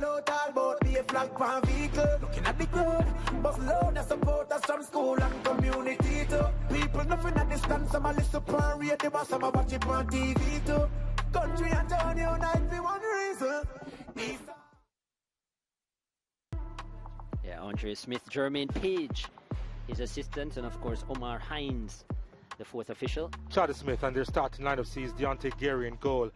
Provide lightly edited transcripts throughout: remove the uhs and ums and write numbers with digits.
out all about be a flag pan vehicle. Looking at the crowd, but load the supporters from school and community too. People nothing at distance, some a listen pan radio, but some a watch it on TV too. Country and town unite for one reason. Yeah, Andre Smith, Jermaine Page, his assistant, and of course Omar Hines, the fourth official. Charlie Smith, and their starting lineup sees Deontay Gary in goal.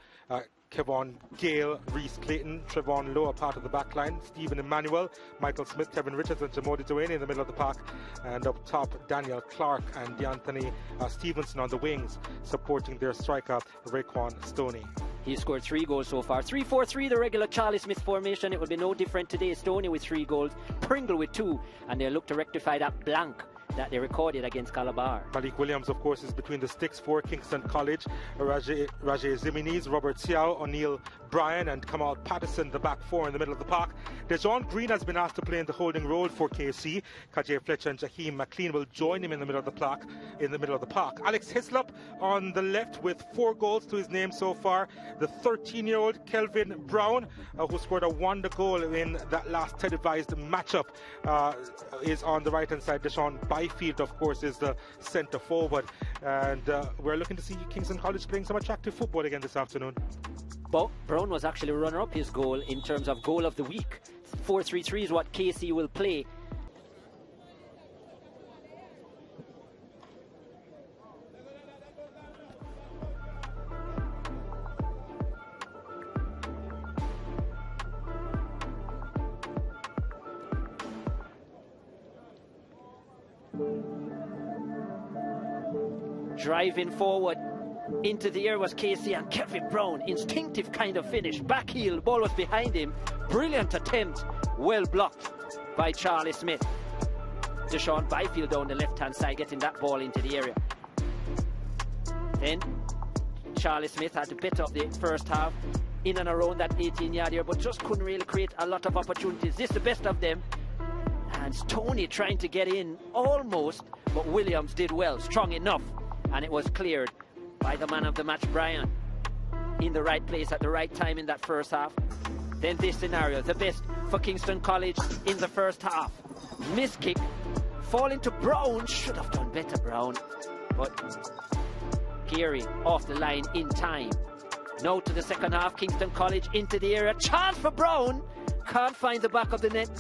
Kevon Gale, Reese Clayton, Trevon Lower part of the back line, Stephen Emmanuel, Michael Smith, Kevin Richards and Jamodi Duane in the middle of the pack, and up top Daniel Clark and D'Anthony Stevenson on the wings, supporting their striker Raekwon Stoney. He scored 3 goals so far. 3-4-3, the regular Charlie Smith formation. It will be no different today. Stoney with 3 goals, Pringle with 2, and they'll look to rectify that blank that they recorded against Calabar. Malik Williams, of course, is between the sticks for Kingston College. Rajay Ziminiz, Robert Siao, O'Neill Bryan and Kamal Patterson, the back 4 in the middle of the park. Dejon Green has been asked to play in the holding role for KC. Kajay Fletcher and Jaheem McLean will join him in the middle of the park. Alex Hislop on the left with 4 goals to his name so far. The 13-year-old Kelvin Brown, who scored a wonder goal in that last televised matchup, is on the right-hand side. Deshaun Byfield, of course, is the centre forward. And we're looking to see Kingston College playing some attractive football again this afternoon. Brown was actually runner-up his goal in terms of goal of the week. 4-3-3 is what KC will play. Driving forward into the air was KC, and Kevin Brown, instinctive kind of finish, back heel, ball was behind him, brilliant attempt, well blocked by Charlie Smith. Deshaun Byfield down the left hand side, getting that ball into the area. Then Charlie Smith had to bet up the first half in and around that 18-yard area, but just couldn't really create a lot of opportunities. This is the best of them, and Stoney trying to get in almost, but Williams did well, strong enough, and it was cleared by the man of the match, Brian, in the right place at the right time in that first half. Then this scenario, the best for Kingston College in the first half. Miss kick, falling to Brown, should have done better, Brown, but Gary off the line in time. Now to the second half, Kingston College into the area, chance for Brown, can't find the back of the net,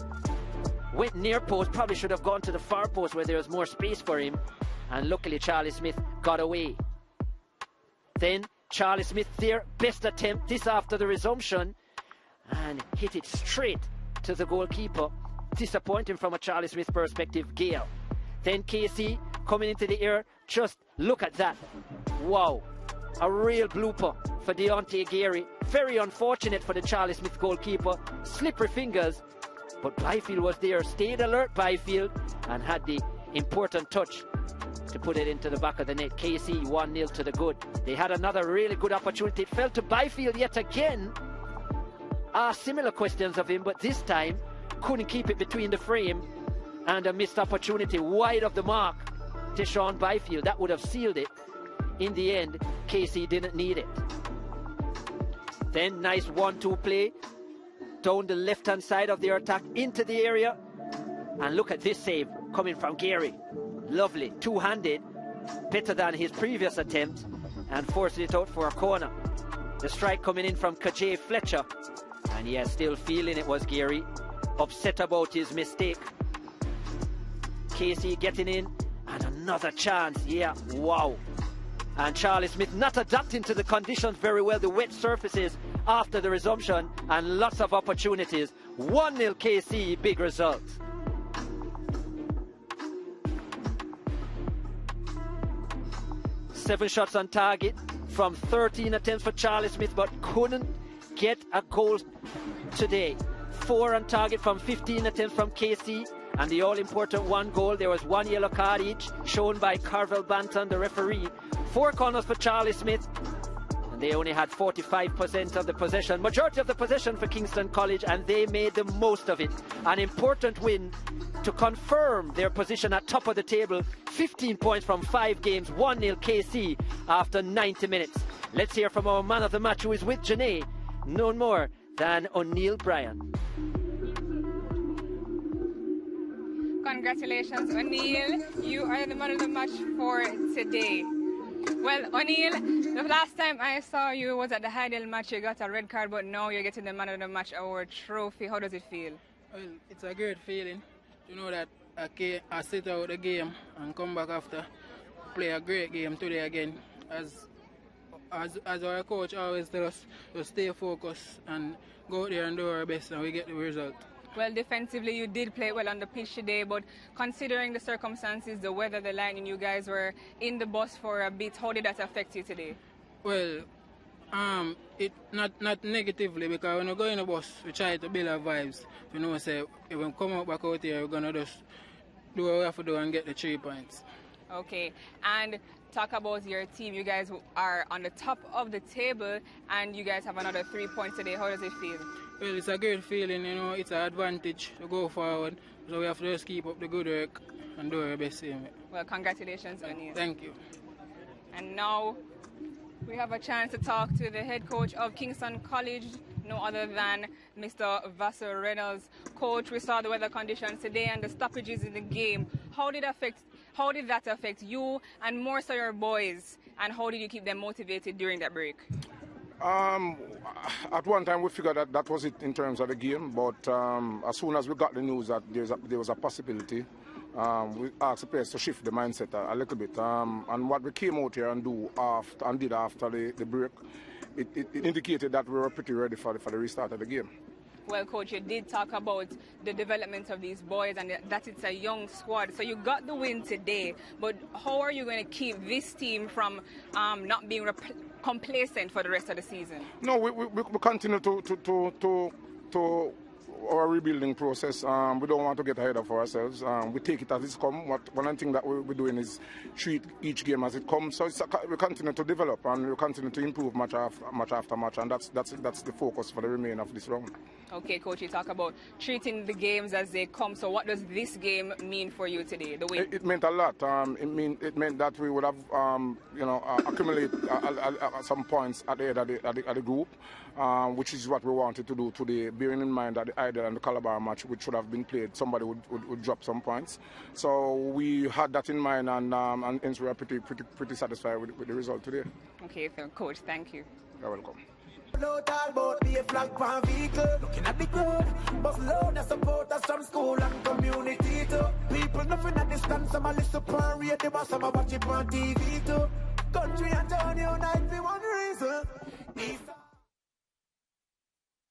went near post, probably should have gone to the far post where there was more space for him, and luckily Charlie Smith got away. Then Charlie Smith there, best attempt, this after the resumption, and hit it straight to the goalkeeper. Disappointing from a Charlie Smith perspective, Gale. Then KC coming into the air, just look at that. Wow, a real blooper for Deontay Gary. Very unfortunate for the Charlie Smith goalkeeper, slippery fingers, but Byfield was there, stayed alert Byfield, and had the important touch to put it into the back of the net. KC 1-0 to the good. They had another really good opportunity. It fell to Byfield yet again. Similar questions of him, but this time couldn't keep it between the frame, and a missed opportunity wide of the mark. Deshaun Byfield, that would have sealed it. In the end, KC didn't need it. Then nice 1-2 play down the left hand side of their attack into the area, and look at this save coming from Gary. Lovely, two-handed, better than his previous attempt, and forcing it out for a corner. The strike coming in from Kajay Fletcher, and yeah, still feeling it was Gary, upset about his mistake. KC getting in, and another chance, yeah, wow. And Charlie Smith not adapting to the conditions very well, the wet surfaces after the resumption, and lots of opportunities. 1-0 KC, big result. Seven shots on target from 13 attempts for Charlie Smith, but couldn't get a goal today. 4 on target from 15 attempts from KC, and the all-important 1 goal. There was 1 yellow card each, shown by Carvel Banton, the referee. 4 corners for Charlie Smith, and they only had 45% of the possession, majority of the possession for Kingston College, and they made the most of it. An important win to confirm their position at top of the table. 15 points from 5 games, 1-0 KC after 90 minutes. Let's hear from our man of the match, who is with Janae, none more than O'Neill Bryan. congratulations, O'Neill. You are the man of the match for today. Well, O'Neill, the last time I saw you was at the Heidel match. You got a red card, but now you're getting the man of the match award trophy. How does it feel? Well, it's a great feeling to know that I sit out the game and come back after, play a great game today again. As our coach always tells us, to stay focused and go out there and do our best, and we get the result. Well, defensively, you did play well on the pitch today, but considering the circumstances, the weather, the lightning, you guys were in the bus for a bit. How did that affect you today? Well, it not negatively, because when we go in the bus, we try to build our vibes. You know, say if we come back out here, we're gonna just do what we have to do and get the 3 points. Okay, and talk about your team. You guys are on the top of the table, and you guys have another 3 points today. How does it feel? Well, it's a great feeling, you know, it's an advantage to go forward. So we have to just keep up the good work and do our best. Well, congratulations on you. Thank you. And now we have a chance to talk to the head coach of Kingston College, no other than Mr. Vassar Reynolds. Coach, we saw the weather conditions today and the stoppages in the game. How did that affect you and more so your boys? And how did you keep them motivated during that break? At one time we figured that was it in terms of the game, but as soon as we got the news that there was a possibility, we asked the players to shift the mindset a little bit. And what we came out here and did after the break, it indicated that we were pretty ready for the restart of the game. Well, Coach, you did talk about the development of these boys and that it's a young squad. So you got the win today, but how are you going to keep this team from not being complacent for the rest of the season? No, we continue to our rebuilding process. We don't want to get ahead of ourselves. We take it as it's come. One thing that we're doing is treat each game as it comes. So we continue to develop and we continue to improve match after match, and that's the focus for the remainder of this round. Okay, Coach, you talk about treating the games as they come. So what does this game mean for you today, the win? It meant a lot. It meant that we would have accumulate some points at the end of the group, which is what we wanted to do today, bearing in mind that the Idle and the Calabar match, which should have been played, somebody would drop some points. So we had that in mind, and we are pretty satisfied with the result today. Okay, so Coach, thank you. You're welcome. No talk about the flag pan vehicle. Looking at the crowd, but load of supporters from school and community too. People nothing at distance, some a listen pan radio, some a watch it on TV too. Country and town unite for one reason.